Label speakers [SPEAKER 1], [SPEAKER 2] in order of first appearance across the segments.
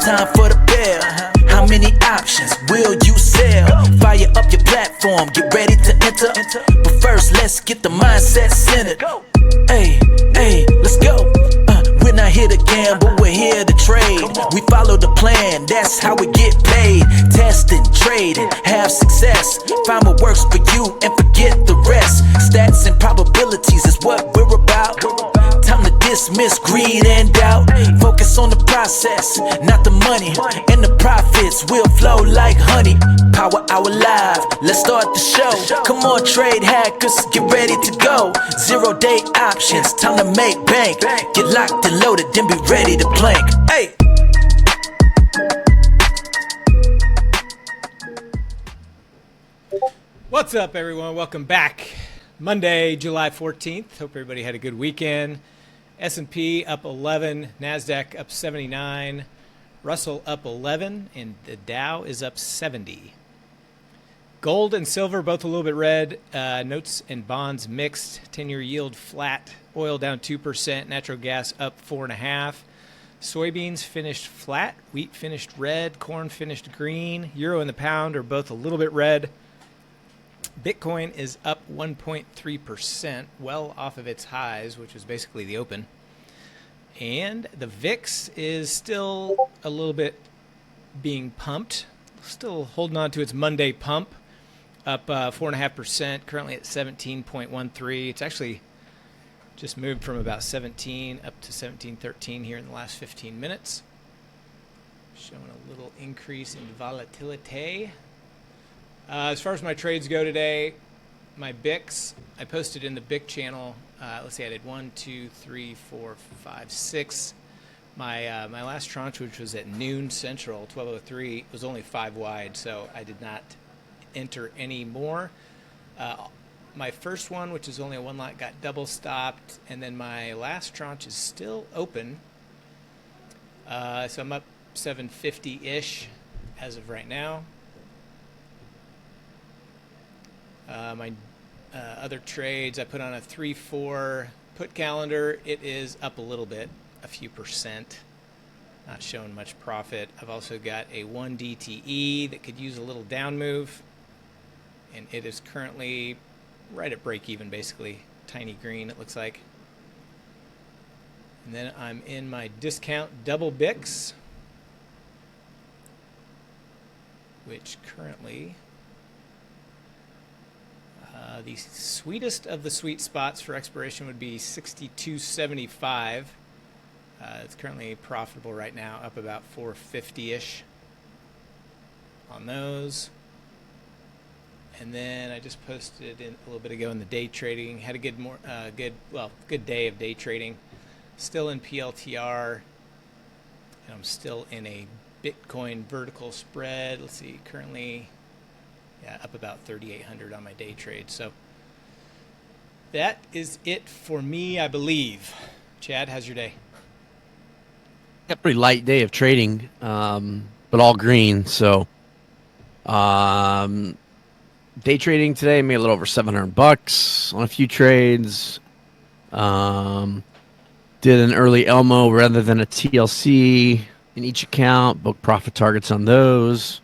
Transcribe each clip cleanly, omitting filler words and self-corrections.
[SPEAKER 1] time for the bell. How many options will you sell? Fire up your platform, get ready to enter. But first, let's get the mindset centered. Hey, let's go. We're not here to gamble, we're here to trade. We follow the plan, that's how we get paid. Testing, trading, have success. Find what works for you and forget the rest. Stats and probabilities is what we're about. Time to dismiss greed and doubt. Focus on the process, not the money. And the profits will flow like honey. Power Hour Live, let's start the show. Come on, trade hackers, get ready to go. 0-day options, time to make bank. Get locked and loaded, then be ready to plank. Hey!
[SPEAKER 2] What's up, everyone? Welcome back. Monday, July 14th. Hope everybody had a good weekend. S&P up 11, NASDAQ up 79, Russell up 11, and the Dow is up 70. Gold and silver both a little bit red. Notes and bonds mixed. 10-year yield flat. Oil down 2%. Natural gas up 4.5%. Soybeans finished flat. Wheat finished red. Corn finished green. Euro and the pound are both a little bit red. Bitcoin is up 1.3%, well off of its highs, which was basically the open. And the VIX is still a little bit being pumped. Still holding on to its Monday pump. Up 4.5%, currently at 17.13. It's actually just moved from about 17 up to 17.13 here in the last 15 minutes. Showing a little increase in volatility. As far as my trades go today, my BICs, I posted in the BIC channel. Let's see, I did 1, 2, 3, 4, 5, 6. My last tranche, which was at noon Central, 12:03, was only 5 wide, so I did not enter any more. My first one, which is only a 1 lot, got double stopped, and then my last tranche is still open. So I'm up 750-ish as of right now. My other trades, I put on a 3-4 put calendar. It is up a little bit, a few percent. Not showing much profit. I've also got a 1 DTE that could use a little down move. And it is currently right at break even, basically. Tiny green, it looks like. And then I'm in my discount double BICs, which currently... the sweetest of the sweet spots for expiration would be 62.75. It's currently profitable right now, up about 450-ish on those. And then I just posted in a little bit ago in the day trading. Had a good day of day trading. Still in PLTR, and I'm still in a Bitcoin vertical spread. Let's see, currently. Yeah, up about 3,800 on my day trade. So that is it for me, I believe. Chad, how's your day?
[SPEAKER 3] A pretty light day of trading, but all green. So day trading today, made a little over $700 on a few trades. Did an early Elmo rather than a TLC in each account. Booked profit targets on those.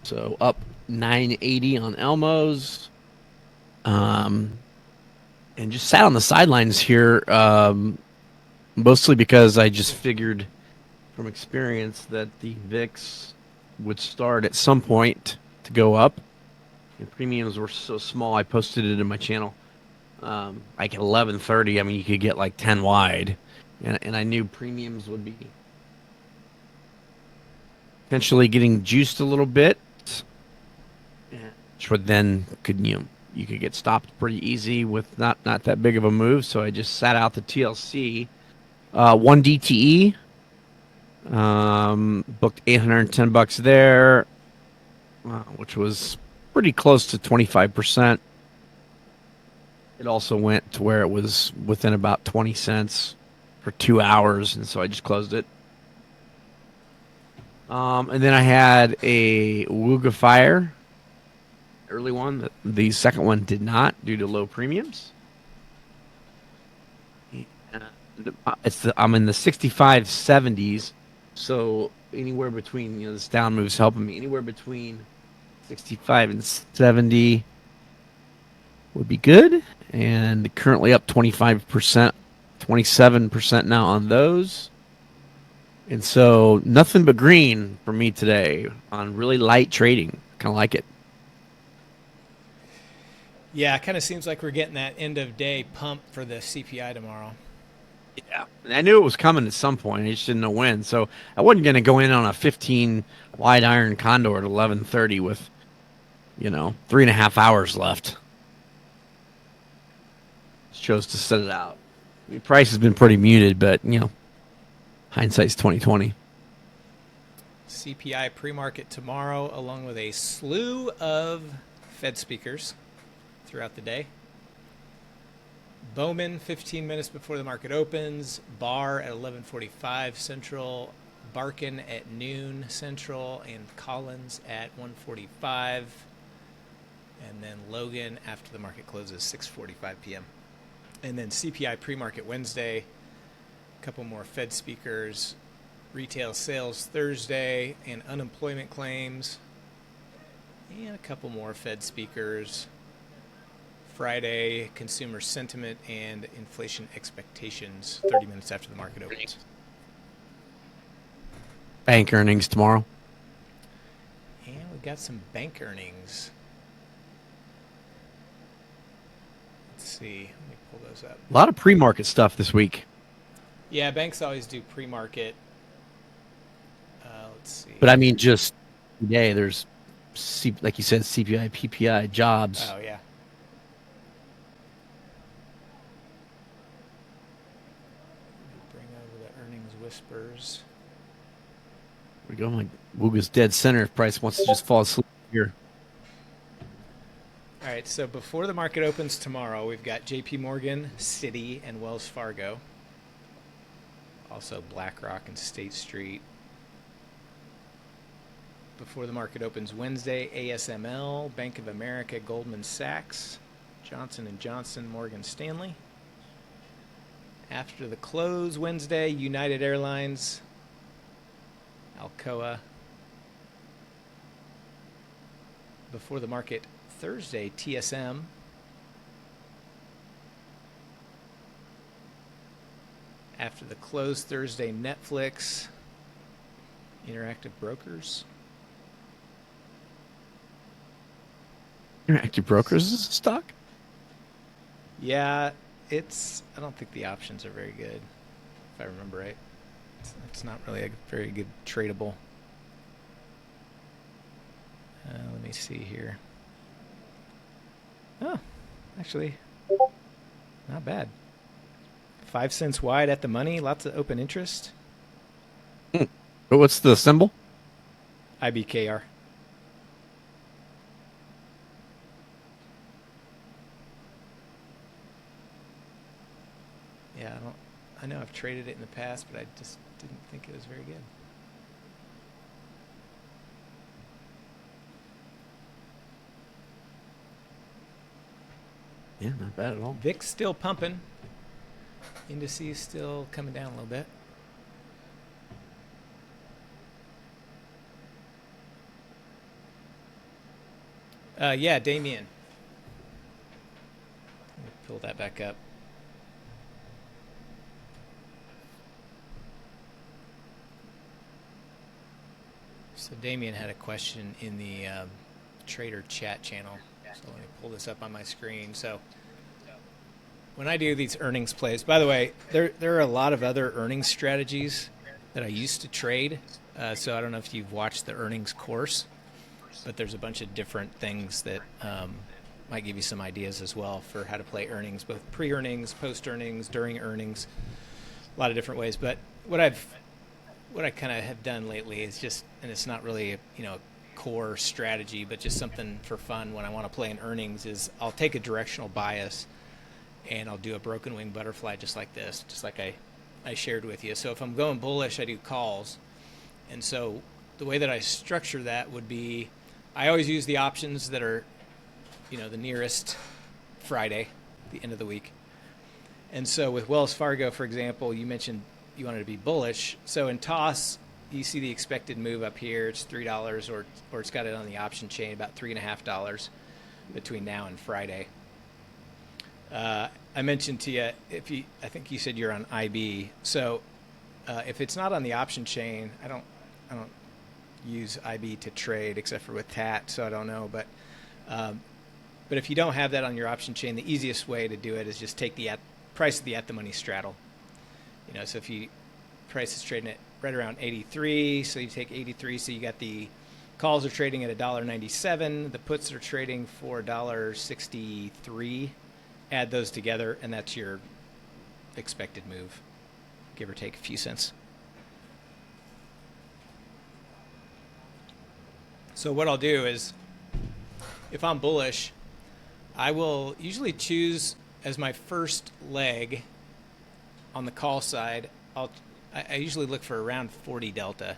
[SPEAKER 3] So up 980 on Elmos, and just sat on the sidelines here, mostly because I just figured from experience that the VIX would start at some point to go up. And premiums were so small, I posted it in my channel. Like at 11:30, I mean, you could get like 10 wide, and I knew premiums would be potentially getting juiced a little bit. Which would then you could get stopped pretty easy with not that big of a move. So I just sat out the TLC. 1 DTE, booked $810 there, which was pretty close to 25%. It also went to where it was within about 20 cents for 2 hours, and so I just closed it. And then I had a Wooga Fire. Early one. The second one did not due to low premiums. I'm in the 65.70s, so anywhere between, this down move's helping me. Anywhere between 65 and 70 would be good. And currently up 25%, 27% now on those. And so nothing but green for me today on really light trading. Kind of like it.
[SPEAKER 2] Yeah, it kind of seems like we're getting that end of day pump for the CPI tomorrow.
[SPEAKER 3] Yeah, and I knew it was coming at some point. I just didn't know when. So I wasn't going to go in on a 15 wide iron Condor at 11:30 with, 3.5 hours left. Just chose to set it out. The price has been pretty muted, but hindsight's 2020.
[SPEAKER 2] CPI pre-market tomorrow, along with a slew of Fed speakers throughout the day. Bowman, 15 minutes before the market opens. Barr at 11:45 Central. Barkin at noon Central. And Collins at 1:45. And then Logan after the market closes, 6:45 p.m. And then CPI pre-market Wednesday. A couple more Fed speakers. Retail sales Thursday and unemployment claims. And a couple more Fed speakers. Friday, consumer sentiment and inflation expectations 30 minutes after the market opens.
[SPEAKER 3] Bank earnings tomorrow.
[SPEAKER 2] And we've got some bank earnings. Let's see. Let me pull those up.
[SPEAKER 3] A lot of pre-market stuff this week.
[SPEAKER 2] Yeah, banks always do pre-market. Let's see.
[SPEAKER 3] But I mean, just today, there's, like you said, CPI, PPI, jobs.
[SPEAKER 2] Oh, yeah. Bring over the earnings whispers.
[SPEAKER 3] We go. Like Wooga's dead center if price wants to just fall asleep here.
[SPEAKER 2] All right, so before the market opens tomorrow, we've got JP Morgan, Citi, and Wells Fargo. Also BlackRock and State Street. Before the market opens Wednesday, ASML, Bank of America, Goldman Sachs, Johnson & Johnson, Morgan Stanley. After the close Wednesday, United Airlines, Alcoa. Before the market Thursday, TSM. After the close Thursday, Netflix, Interactive Brokers.
[SPEAKER 3] Interactive Brokers is a stock?
[SPEAKER 2] Yeah, I don't think the options are very good, if I remember right. It's not really a very good tradable. Let me see here. Oh, actually, not bad. 5 cents wide at the money, lots of open interest.
[SPEAKER 3] But what's the symbol?
[SPEAKER 2] IBKR. Yeah, I know I've traded it in the past, but I just didn't think it was very good.
[SPEAKER 3] Yeah, not bad at all.
[SPEAKER 2] VIX still pumping. Indices still coming down a little bit. Yeah, Damien. Let me pull that back up. So Damien had a question in the trader chat channel. So let me pull this up on my screen. So when I do these earnings plays, by the way, there are a lot of other earnings strategies that I used to trade. So I don't know if you've watched the earnings course, but there's a bunch of different things that might give you some ideas as well for how to play earnings, both pre-earnings, post-earnings, during earnings, a lot of different ways. But what I kind of have done lately is just, and it's not really a core strategy, but just something for fun when I want to play in earnings, is I'll take a directional bias and I'll do a broken wing butterfly just like this, just like I shared with you. So if I'm going bullish, I do calls. And so the way that I structure that would be, I always use the options that are, the nearest Friday, the end of the week. And so with Wells Fargo, for example, you mentioned you wanted to be bullish. So in toss, you see the expected move up here. It's $3, or it's got it on the option chain about $3.50 between now and Friday. I mentioned to you, I think you said you're on IB. So if it's not on the option chain, I don't use IB to trade except for with TAT, so I don't know. But if you don't have that on your option chain, the easiest way to do it is just take the price of the at the money straddle. So if price is trading at right around 83, so you take 83, so you got the calls are trading at $1.97, the puts are trading for $1.63. Add those together, and that's your expected move, give or take a few cents. So what I'll do is, if I'm bullish, I will usually choose as my first leg on the call side. I usually look for around 40 delta.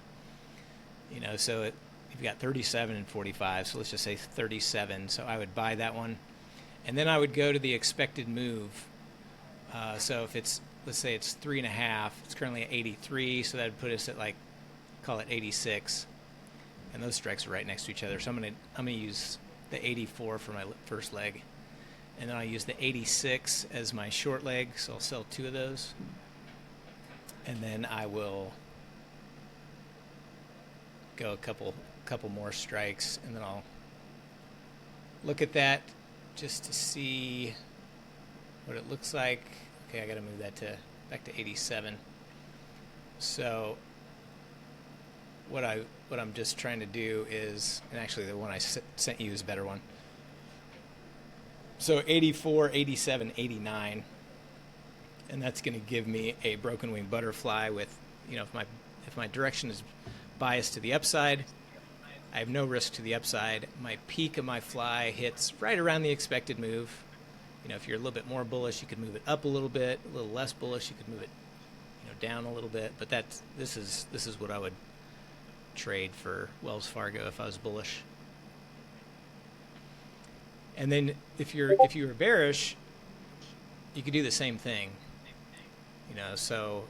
[SPEAKER 2] So you've got 37 and 45. So let's just say 37. So I would buy that one, and then I would go to the expected move. So if let's say it's 3.5, it's currently at 83. So that would put us at call it 86. And those strikes are right next to each other. So I'm gonna use the 84 for my first leg, and then I'll use the 86 as my short leg. So I'll sell 2 of those, and then I will go a couple more strikes, and then I'll look at that just to see what it looks like. Okay, I got to move that back to 87. So what I'm just trying to do is, and actually the one I sent you is a better one. So 84, 87, 89, and that's going to give me a broken wing butterfly with, if my direction is biased to the upside, I have no risk to the upside. My peak of my fly hits right around the expected move. If you're a little bit more bullish, you could move it up a little bit. A little less bullish, you could move it, down a little bit. But this is what I would trade for Wells Fargo if I was bullish. And then if you were bearish, you could do the same thing. So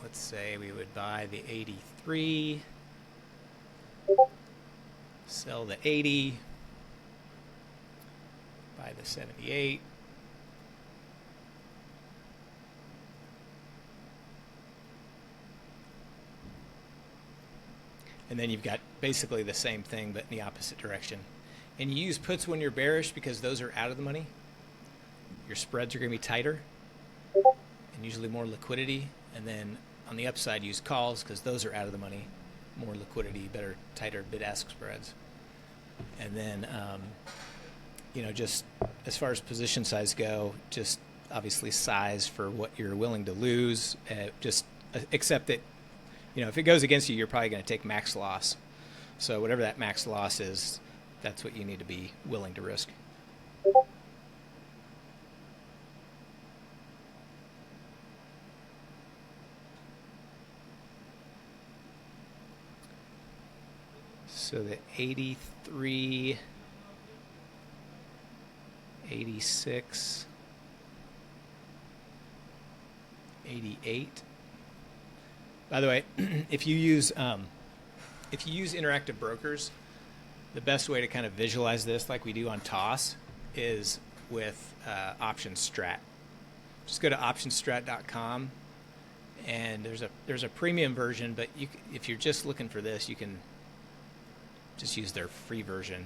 [SPEAKER 2] let's say we would buy the 83, sell the 80, buy the 78, and then you've got basically the same thing but in the opposite direction. And you use puts when you're bearish because those are out of the money. Your spreads are going to be tighter and usually more liquidity. And then on the upside, use calls because those are out of the money, more liquidity, better, tighter bid-ask spreads. And then, just as far as position size go, just obviously size for what you're willing to lose. Just accept that, if it goes against you, you're probably going to take max loss. So whatever that max loss is, that's what you need to be willing to risk. So the 83, 86, 88. By the way, if you use interactive brokers, the best way to kind of visualize this, like we do on TOS, is with OptionStrat. Just go to optionstrat.com, and there's a premium version, but if you're just looking for this, you can just use their free version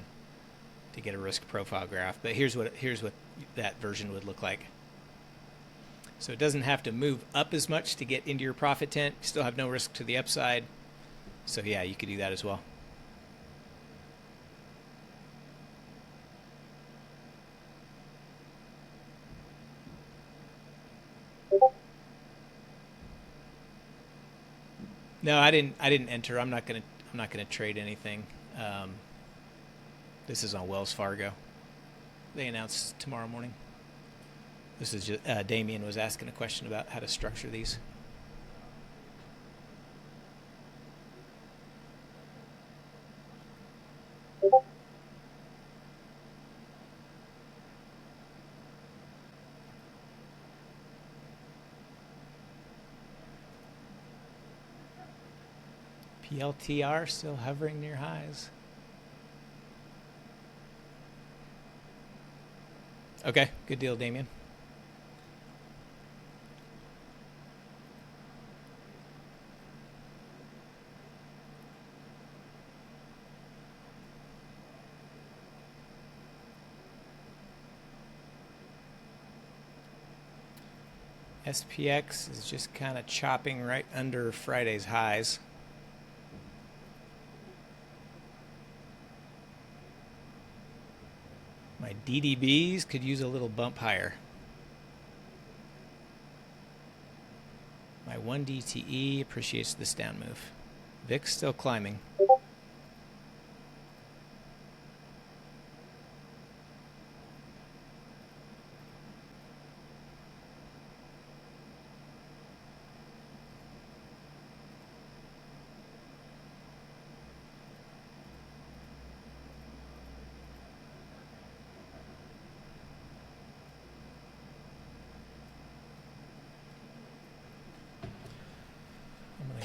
[SPEAKER 2] to get a risk profile graph. But here's what that version would look like. So it doesn't have to move up as much to get into your profit tent. You still have no risk to the upside. So yeah, you could do that as well. No, I didn't enter. I'm not gonna trade anything. This is on Wells Fargo. They announce tomorrow morning. This is just Damien was asking a question about how to structure these. PLTR still hovering near highs. Okay, good deal, Damien. SPX is just kind of chopping right under Friday's highs. My DDBs could use a little bump higher. My 1 DTE appreciates this down move. VIX still climbing.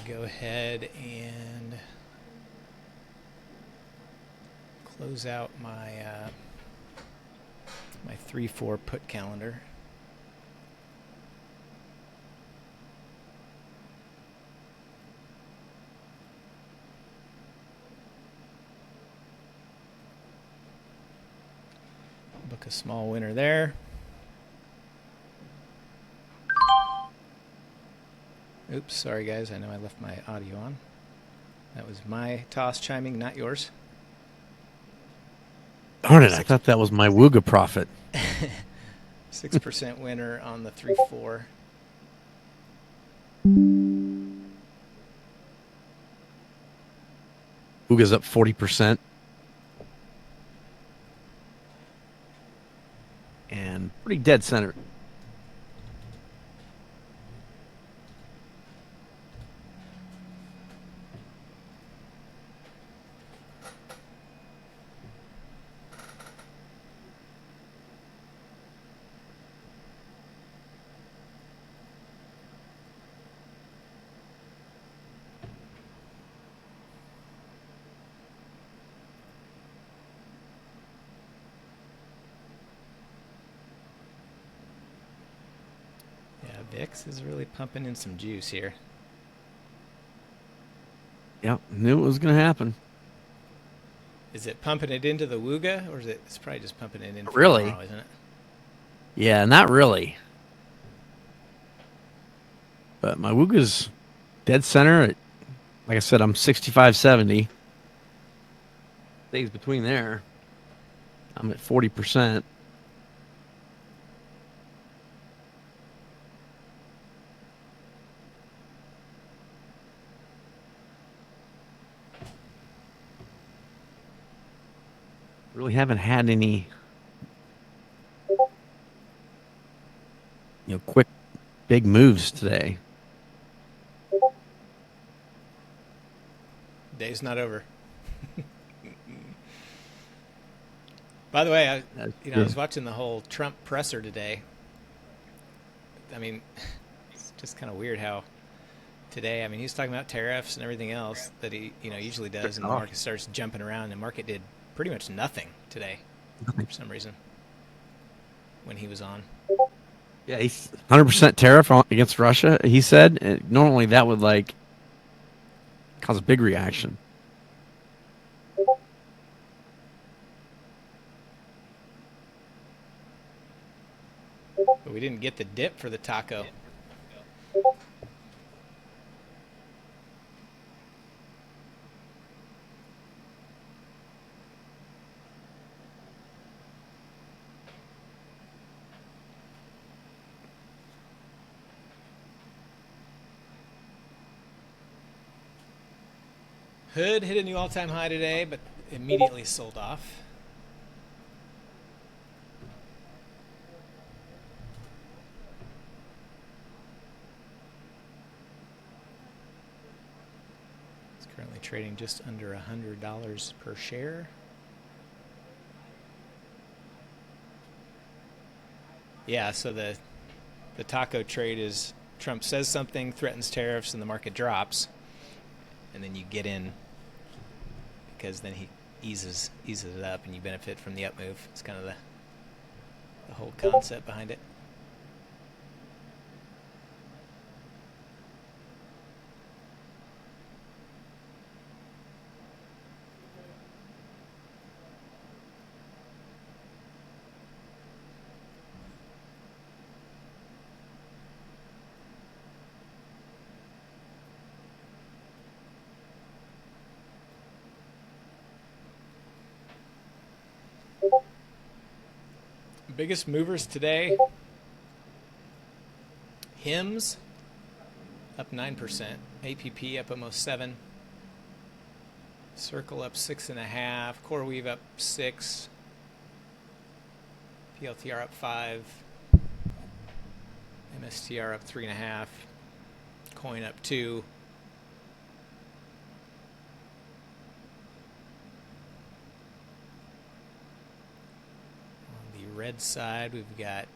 [SPEAKER 2] Go ahead and close out my my 3-4 put calendar. Book a small winner there. Oops, sorry guys, I know I left my audio on. That was my toss chiming, not yours.
[SPEAKER 3] Darn it, I thought that was my Wooga profit.
[SPEAKER 2] 6% winner on the 3-4.
[SPEAKER 3] Wooga's up 40%. And pretty dead center.
[SPEAKER 2] VIX is really pumping in some juice here.
[SPEAKER 3] Yep, knew it was going to happen.
[SPEAKER 2] Is it pumping it into the Wooga, or is it? It's probably just pumping it in for
[SPEAKER 3] really,
[SPEAKER 2] tomorrow, isn't it?
[SPEAKER 3] Yeah, not really. But my Wooga's dead center. Like I said, I'm 65.70. Stays between there. I'm at 40%. Really haven't had any, quick, big moves today.
[SPEAKER 2] Day's not over. By the way, I was watching the whole Trump presser today. I mean, it's just kind of weird how today, he's talking about tariffs and everything else that he, usually does, and the market starts jumping around. And the market did pretty much nothing today for some reason when he was on.
[SPEAKER 3] Yeah, he's 100% tariff against Russia, he said. And normally that would cause a big reaction.
[SPEAKER 2] But we didn't get the dip for the taco. Hood hit a new all-time high today, but immediately sold off. It's currently trading just under $100 per share. Yeah, so the taco trade is Trump says something, threatens tariffs, and the market drops. and then you get in because then he eases it up, and you benefit from the up move. It's kind of the whole concept behind it. Biggest movers today. HIMS up 9%. APP up almost 7. Circle up 6.5. CoreWeave up 6. PLTR up 5. MSTR up 3.5. Coin up 2. Red side, we've got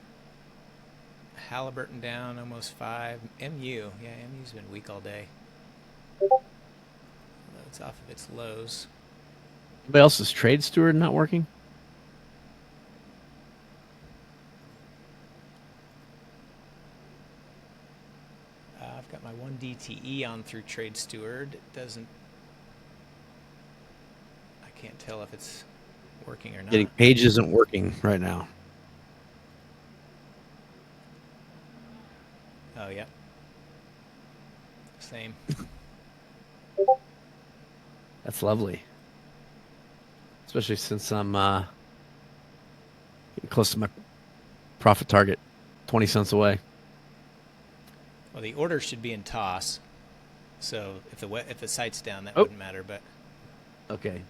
[SPEAKER 2] Halliburton down almost 5. MU, yeah, MU's been weak all day. Although it's off of its lows.
[SPEAKER 3] Anybody else's trade steward not working?
[SPEAKER 2] I've got my one DTE on through Trade Steward. It doesn't. I can't tell if it's working or not.
[SPEAKER 3] Getting Page isn't working right now.
[SPEAKER 2] Oh, yeah. Same.
[SPEAKER 3] That's lovely. Especially since I'm getting close to my profit target, 20 cents away.
[SPEAKER 2] Well, the order should be in toss. So if the site's down, that wouldn't matter. But
[SPEAKER 3] okay.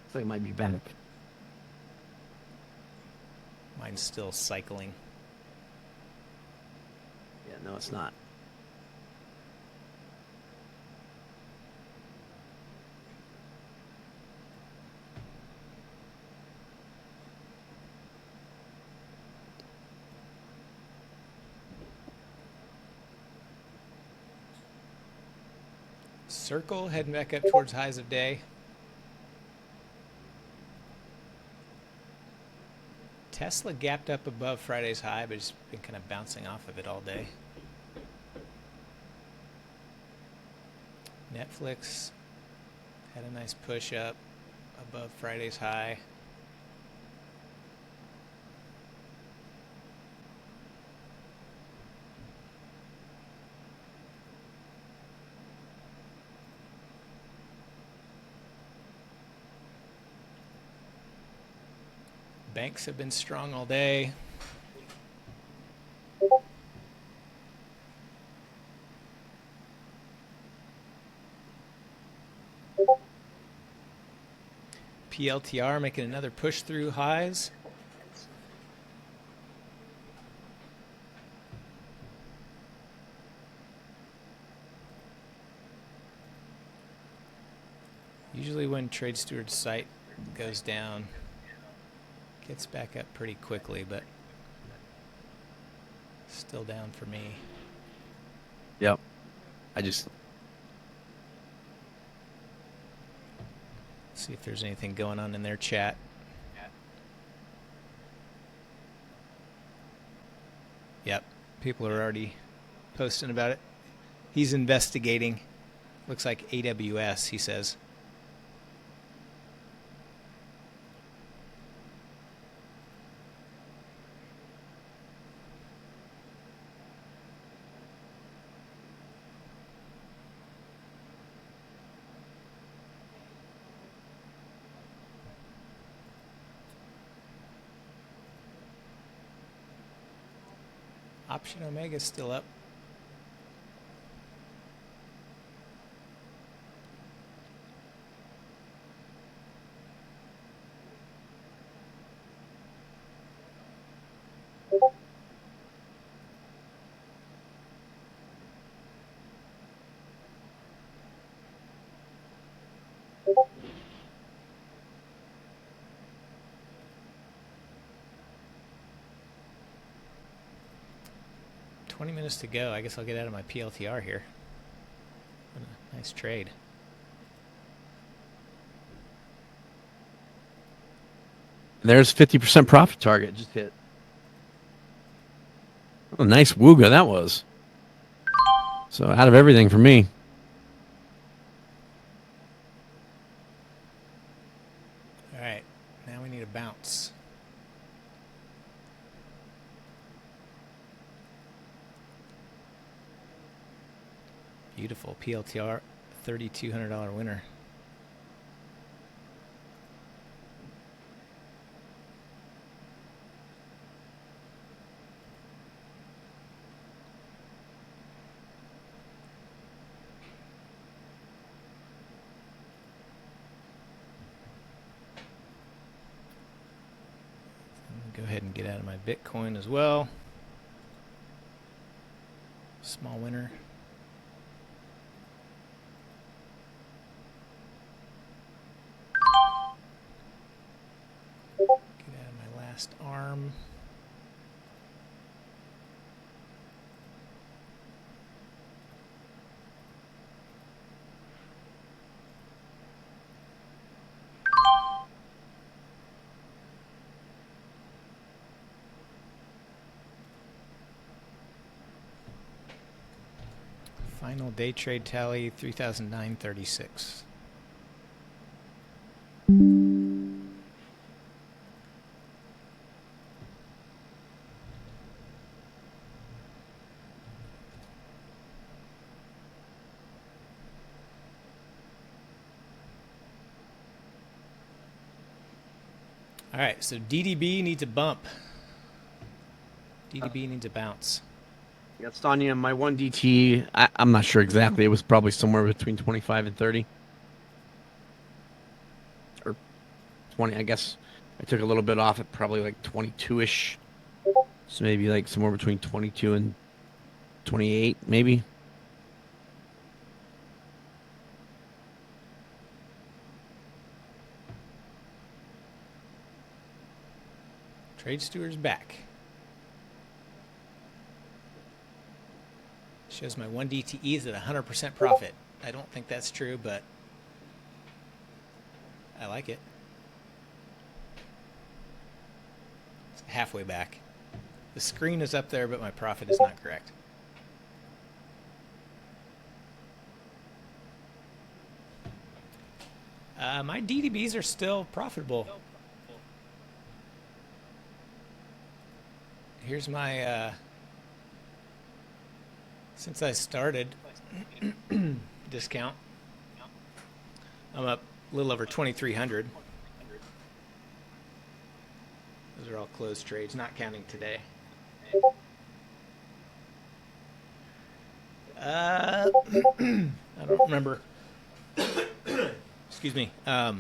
[SPEAKER 3] Looks like it might be back.
[SPEAKER 2] mine's still cycling.
[SPEAKER 3] Yeah, no, it's not.
[SPEAKER 2] Circle heading back up towards highs of day. Tesla gapped up above Friday's high, but it's been kind of bouncing off of it all day. Netflix had a nice push up above Friday's high. Banks have been strong all day. PLTR making another push through highs. Usually when Trade Steward's site goes down, gets back up pretty quickly, but still down for me.
[SPEAKER 3] Yep. I just
[SPEAKER 2] see if there's anything going on in their chat. Yep. People are already posting about it. He's investigating. Looks like AWS, he says. Option Omega is still up. Minutes to go. I guess I'll get out of my PLTR here. What a nice trade.
[SPEAKER 3] There's 50% profit target just hit. What a nice wooga that was. So out of everything for me.
[SPEAKER 2] All right, now we need a bounce. Beautiful PLTR, $3,200 winner. Go ahead and get out of my Bitcoin as well. Small winner. Get out of my last arm. Final day trade tally 3,936. All right, so DDB needs a bump. DDB needs a bounce.
[SPEAKER 3] Yeah, Stanya, my one DTE, I'm not sure exactly. It was probably somewhere between 25 and 30. Or 20, I guess. I took a little bit off at probably like 22-ish. So maybe like somewhere between 22 and 28, maybe.
[SPEAKER 2] Trade Steward's back. Shows my one DTE is at 100% profit. I don't think that's true, but I like it. It's halfway back. The screen is up there, but my profit is not correct. My DDBs are still profitable. Here's my, since I started, discount. I'm up a little over 2,300. Those are all closed trades, not counting today. I don't remember. Excuse me. I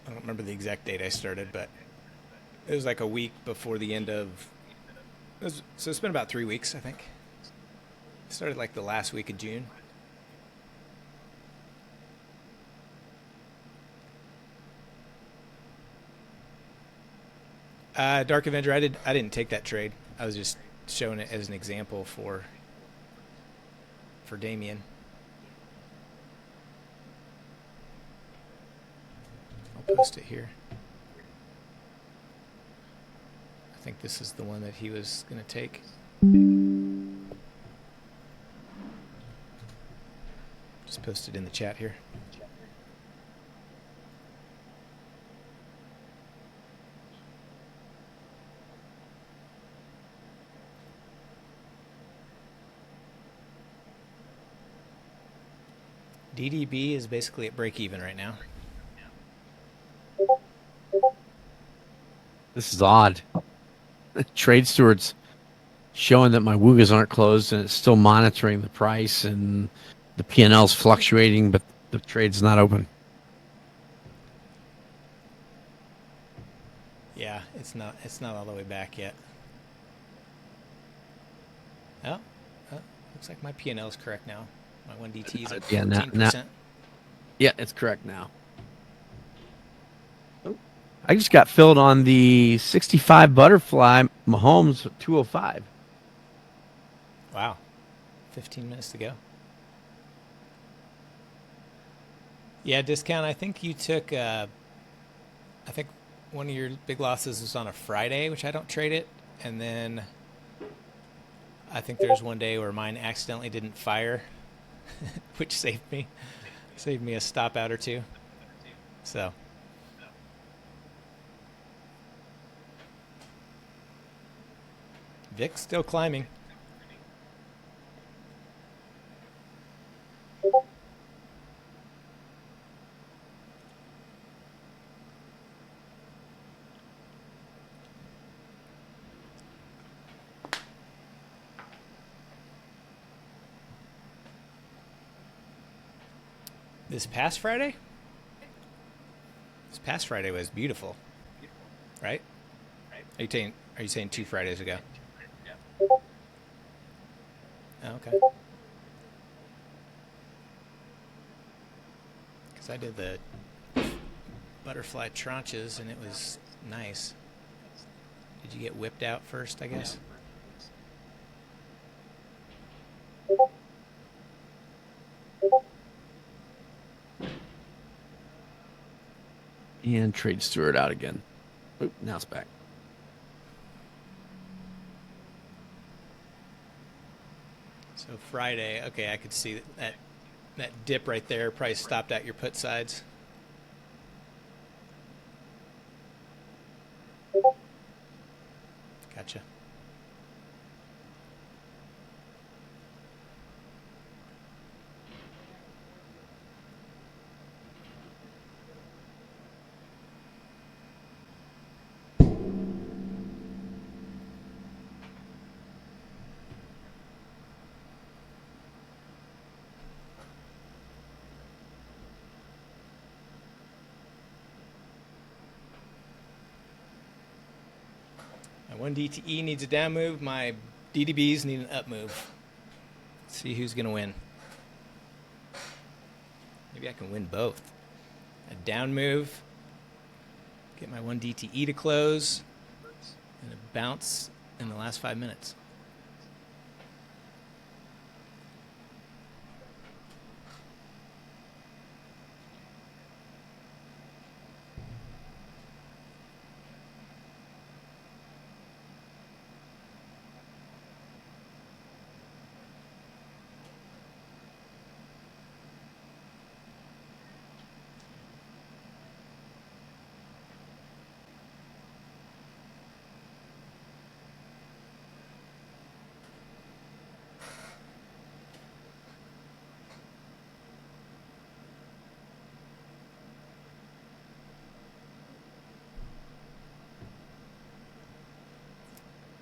[SPEAKER 2] don't remember the exact date I started, but it was like a week before the end of. So it's been about 3 weeks, I think. It started like the last week of June. Dark Avenger, I didn't take that trade. I was just showing it as an example for Damien. I'll post it here. I think this is the one that he was going to take. Just post it in the chat here. DDB is basically at break even right now.
[SPEAKER 3] This is odd. Trade Steward's showing that my Woogas aren't closed and it's still monitoring the price and the P&L's fluctuating, but the trade's not open.
[SPEAKER 2] Yeah, it's not all the way back yet. Oh, looks like my P&L is correct now. My one DT is at 14%.
[SPEAKER 3] Yeah, it's correct now. I just got filled on the 65 Butterfly Mahomes 205.
[SPEAKER 2] Wow. 15 minutes to go. Yeah, discount. I think you took, I think one of your big losses was on a Friday, which I don't trade it. And then I think there's one day where mine accidentally didn't fire, which saved me a stop out or two. So VIX still climbing. This past Friday? This past Friday was beautiful, right? Are you saying 2 Fridays ago? Oh, okay. Because I did the butterfly tranches and it was nice. Did you get whipped out first, I guess?
[SPEAKER 3] And trade Stewart out again. Oop, now it's back.
[SPEAKER 2] So Friday, okay, I could see that dip right there. Probably stopped at your put sides. Gotcha. My one DTE needs a down move. My DDBs need an up move. Let's see who's going to win. Maybe I can win both. A down move, get my one DTE to close, and a bounce in the last 5 minutes.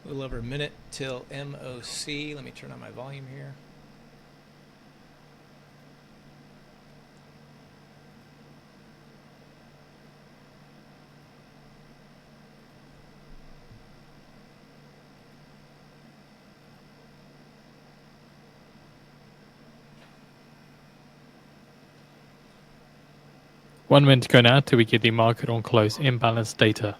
[SPEAKER 2] A little over a minute till MOC. Let me turn on my volume here.
[SPEAKER 4] One minute to go now till we get the market on close imbalance data.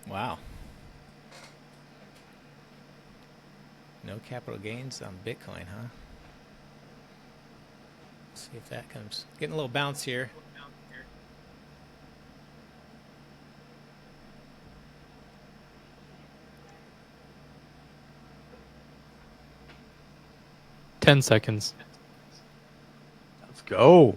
[SPEAKER 2] Wow. No capital gains on Bitcoin, huh? Let's see if that comes. Getting a little bounce here.
[SPEAKER 4] Ten seconds.
[SPEAKER 3] Let's go.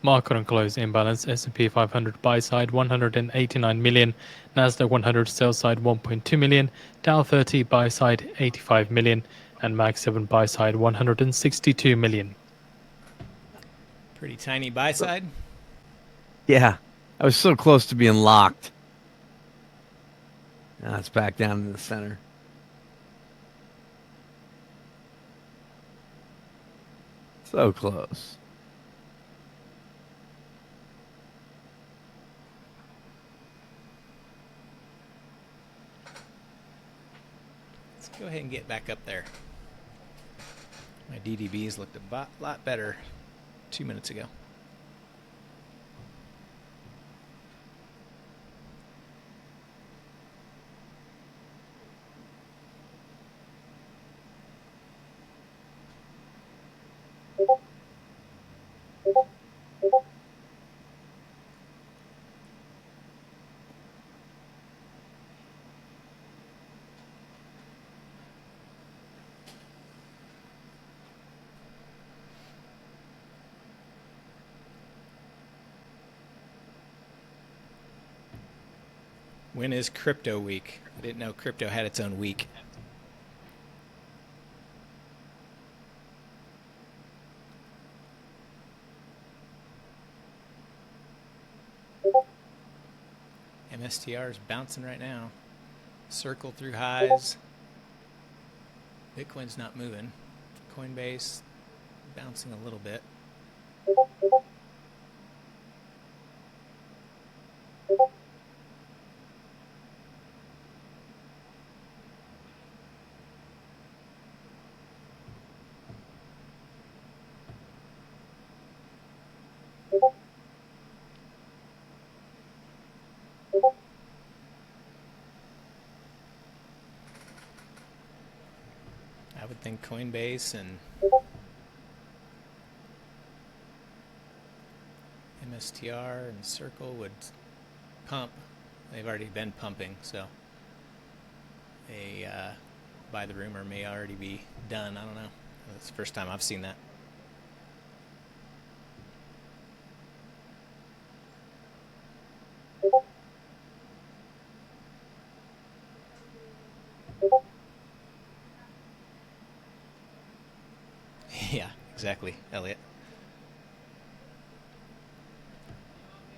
[SPEAKER 4] Market on close imbalance. S&P 500 buy side 189 million. Nasdaq 100 sell side 1.2 million. Dow 30 buy side 85 million. And Mag 7 buy side 162 million.
[SPEAKER 2] Pretty tiny buy side.
[SPEAKER 3] Yeah. I was so close to being locked. Now it's back down in the center. So close.
[SPEAKER 2] Let's go ahead and get back up there. My DDBs looked a lot better 2 minutes ago. When is crypto week? I didn't know crypto had its own week. MSTR is bouncing right now. Circle through highs. Bitcoin's not moving. Coinbase bouncing a little bit. I would think Coinbase and MSTR and Circle would pump. They've already been pumping, so a buy the rumor may already be done. I don't know. That's the first time I've seen that. Yeah, exactly, Elliot.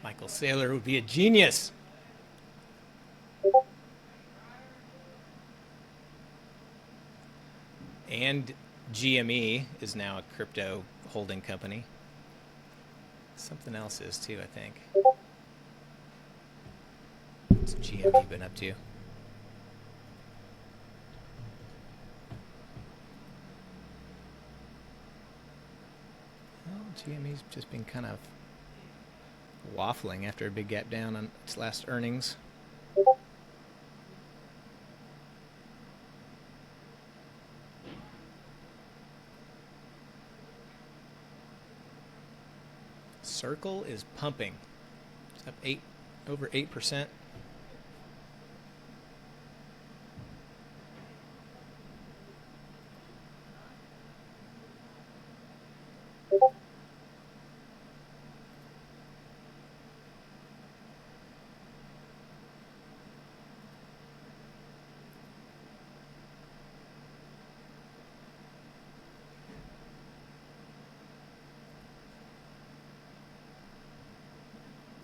[SPEAKER 2] Michael Saylor would be a genius. And GME is now a crypto holding company. Something else is too, I think. What's GME been up to? Well, GME's just been kind of waffling after a big gap down on its last earnings. Circle is pumping. It's up over 8%.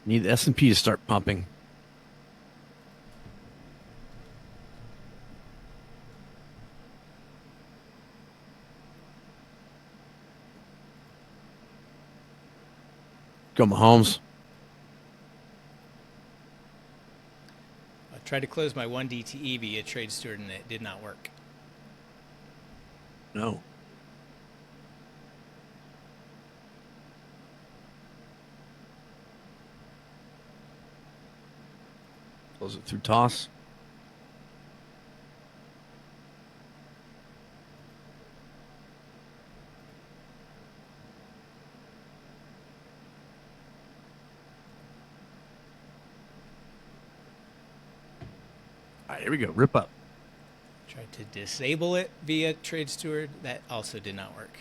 [SPEAKER 3] Need the S&P to start pumping. Go Mahomes.
[SPEAKER 2] I tried to close my one DTE via Trade Steward and it did not work.
[SPEAKER 3] No. Close it through toss. All right, here we go. Rip up.
[SPEAKER 2] Tried to disable it via Trade Steward. That also did not work.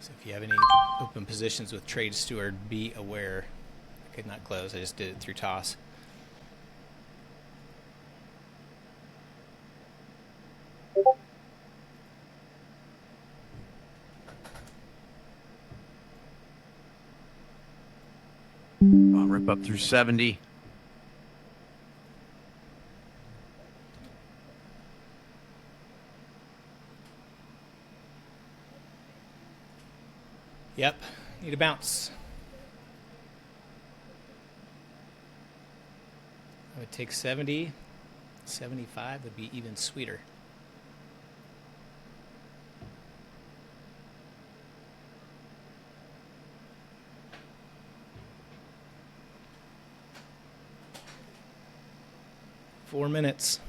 [SPEAKER 2] So if you have any open positions with Trade Steward, be aware. I could not close. I just did it through toss.
[SPEAKER 3] rip up through 70.
[SPEAKER 2] Yep, need a bounce. I would take 70. 75 would be even sweeter. Four minutes.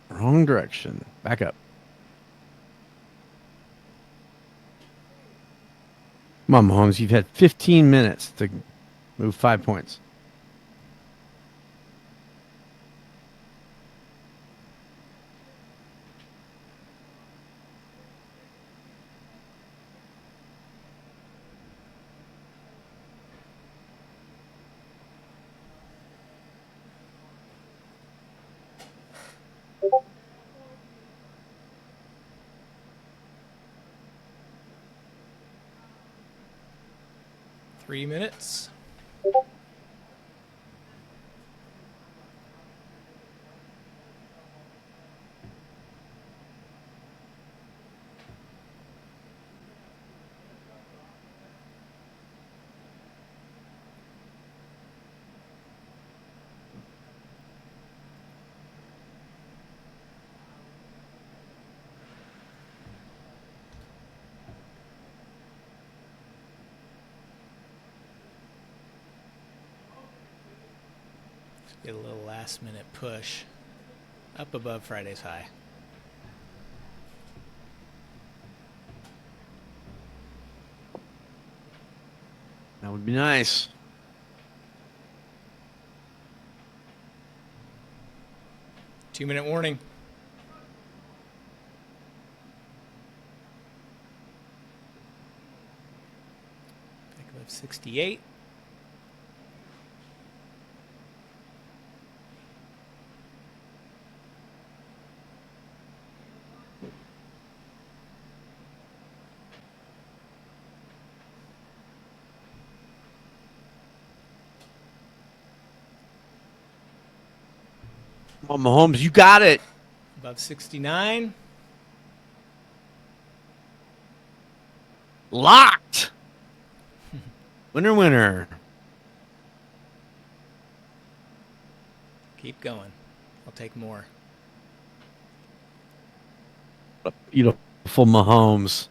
[SPEAKER 3] Wrong direction. Back up. Come on, Mahomes. You've had 15 minutes to move 5 points.
[SPEAKER 2] Three minutes. Get a little last minute push up above Friday's high.
[SPEAKER 3] That would be nice.
[SPEAKER 2] Two-minute warning. Back above 68.
[SPEAKER 3] Come on, Mahomes. You got it.
[SPEAKER 2] Above 69.
[SPEAKER 3] Locked. Winner, winner.
[SPEAKER 2] Keep going. I'll take more.
[SPEAKER 3] Beautiful Mahomes.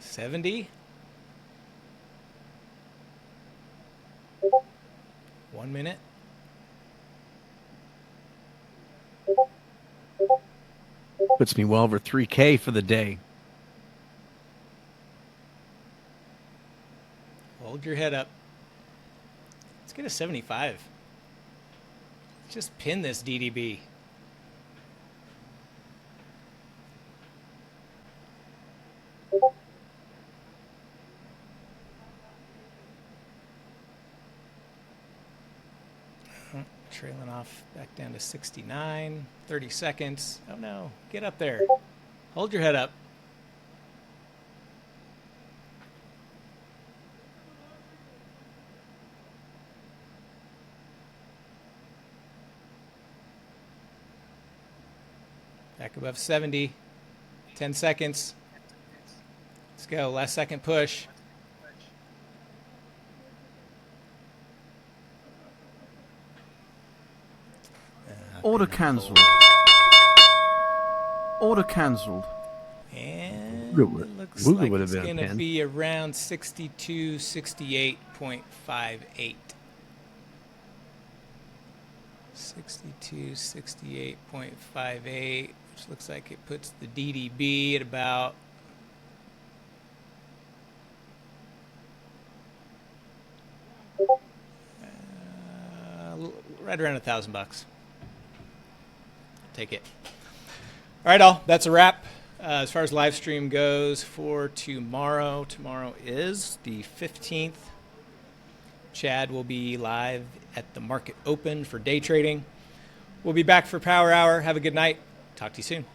[SPEAKER 2] 70. 1 minute.
[SPEAKER 3] Puts me well over 3K for the day.
[SPEAKER 2] Hold your head up. Let's get a 75. Let's just pin this DDB. Trailing off back down to 69. 30 seconds. Oh no, get up there. Hold your head up. Back above 70. 10 seconds. Let's go. Last second push.
[SPEAKER 5] Order cancelled. Order cancelled.
[SPEAKER 2] And
[SPEAKER 3] Wooga
[SPEAKER 2] it looks
[SPEAKER 3] Wooga
[SPEAKER 2] like
[SPEAKER 3] would
[SPEAKER 2] it's
[SPEAKER 3] have been
[SPEAKER 2] going to
[SPEAKER 3] pinned.
[SPEAKER 2] be around 62, 68.58. 62, 68.58, which looks like it puts the DDB at about right around $1,000. Take it. All right, all. That's a wrap. As far as live stream goes for tomorrow is the 15th. Chad will be live at the market open for day trading. We'll be back for Power Hour. Have a good night. Talk to you soon.